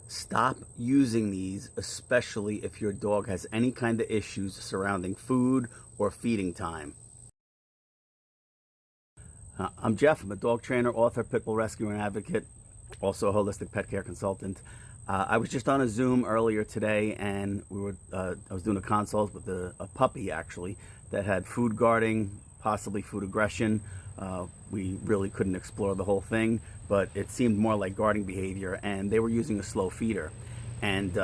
Stop using these, especially if your dog has any kind of issues surrounding food or feeding time. I'm Jeff. I'm a dog trainer, author, pit bull rescuer, and advocate, also a holistic pet care consultant. I was just on a Zoom earlier today, and I was doing a consult with a puppy, actually, that had food guarding, possibly food aggression. We really couldn't explore the whole thing, but it seemed more like guarding behavior, and they were using a slow feeder. And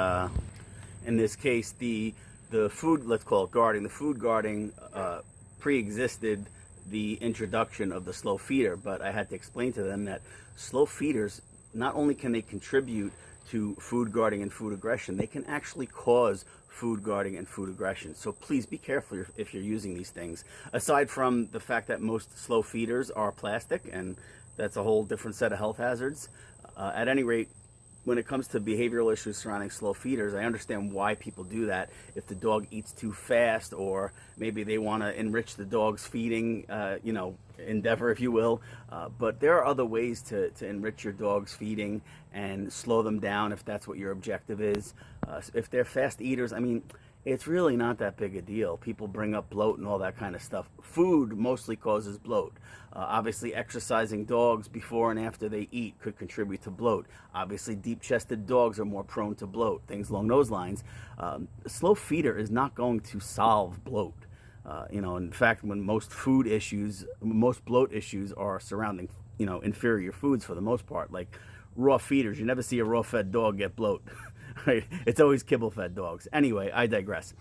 in this case, the food, let's call it guarding, the food guarding pre-existed the introduction of the slow feeder. But I had to explain to them that slow feeders, not only can they contribute to food guarding and food aggression, they can actually cause food guarding and food aggression. So please be careful if you're using these things. Aside from the fact that most slow feeders are plastic, and that's a whole different set of health hazards. At any rate, when it comes to behavioral issues surrounding slow feeders, I understand why people do that. If the dog eats too fast, or maybe they want to enrich the dog's feeding, endeavor, if you will. But there are other ways to enrich your dog's feeding and slow them down if that's what your objective is. If they're fast eaters, I mean, it's really not that big a deal. People bring up bloat and all that kind of stuff. Food mostly causes bloat. Obviously, exercising dogs before and after they eat could contribute to bloat. Obviously, deep-chested dogs are more prone to bloat, things along those lines. A slow feeder is not going to solve bloat. In fact, when most bloat issues are surrounding, inferior foods for the most part, like raw feeders. You never see a raw-fed dog get bloat. Right? It's always kibble-fed dogs. Anyway, I digress.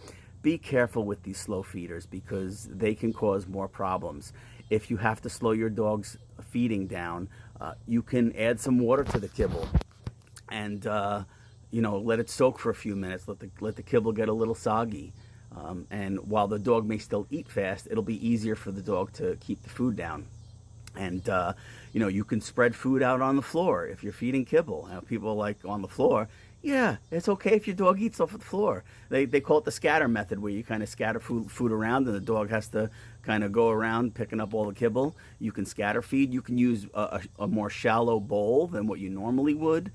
Be careful with these slow feeders because they can cause more problems. If you have to slow your dog's feeding down, you can add some water to the kibble and let it soak for a few minutes. Let the kibble get a little soggy. And while the dog may still eat fast, it'll be easier for the dog to keep the food down. And you can spread food out on the floor if you're feeding kibble. People like on the floor. Yeah, it's okay if your dog eats off the floor. They call it the scatter method, where you kind of scatter food around and the dog has to kind of go around picking up all the kibble. You can scatter feed. You can use a more shallow bowl than what you normally would.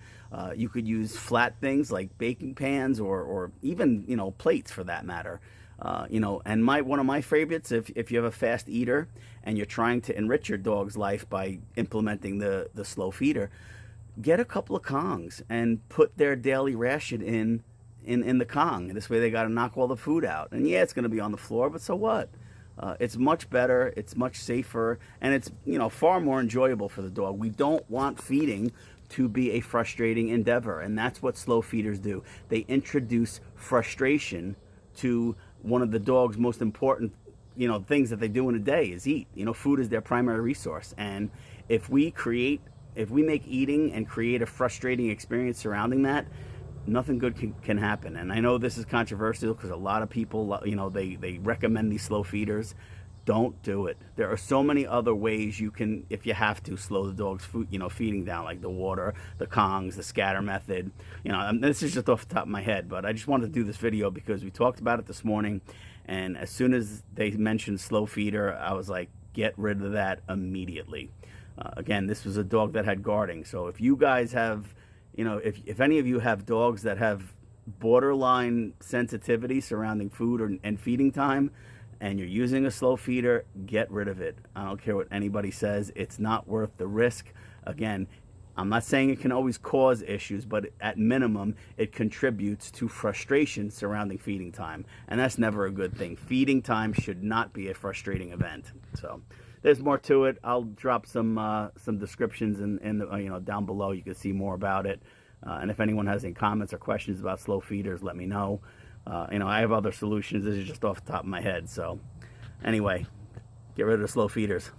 You could use flat things like baking pans or even, plates for that matter. And one of my favorites, if you have a fast eater and you're trying to enrich your dog's life by implementing the slow feeder, get a couple of Kongs and put their daily ration in the Kong. This way they got to knock all the food out. And yeah, it's going to be on the floor, but so what? It's much better, it's much safer, and it's far more enjoyable for the dog. We don't want feeding to be a frustrating endeavor, and that's what slow feeders do. They introduce frustration to one of the dog's most important things that they do in a day is eat. Food is their primary resource, and if we make eating and create a frustrating experience surrounding that, nothing good can happen. And I know this is controversial because a lot of people, they recommend these slow feeders. Don't do it. There are so many other ways you can, if you have to, slow the dog's food, feeding down, like the water, the Kongs, the scatter method. This is just off the top of my head, but I just wanted to do this video because we talked about it this morning. And as soon as they mentioned slow feeder, I was like, get rid of that immediately. Again, this was a dog that had guarding. So if you guys have, if any of you have dogs that have borderline sensitivity surrounding food and feeding time, and you're using a slow feeder, get rid of it. I don't care what anybody says. It's not worth the risk. Again, I'm not saying it can always cause issues, but at minimum, it contributes to frustration surrounding feeding time. And that's never a good thing. Feeding time should not be a frustrating event. So there's more to it. I'll drop some descriptions in the, down below. You can see more about it. And if anyone has any comments or questions about slow feeders, let me know. I have other solutions. This is just off the top of my head. So anyway, get rid of the slow feeders.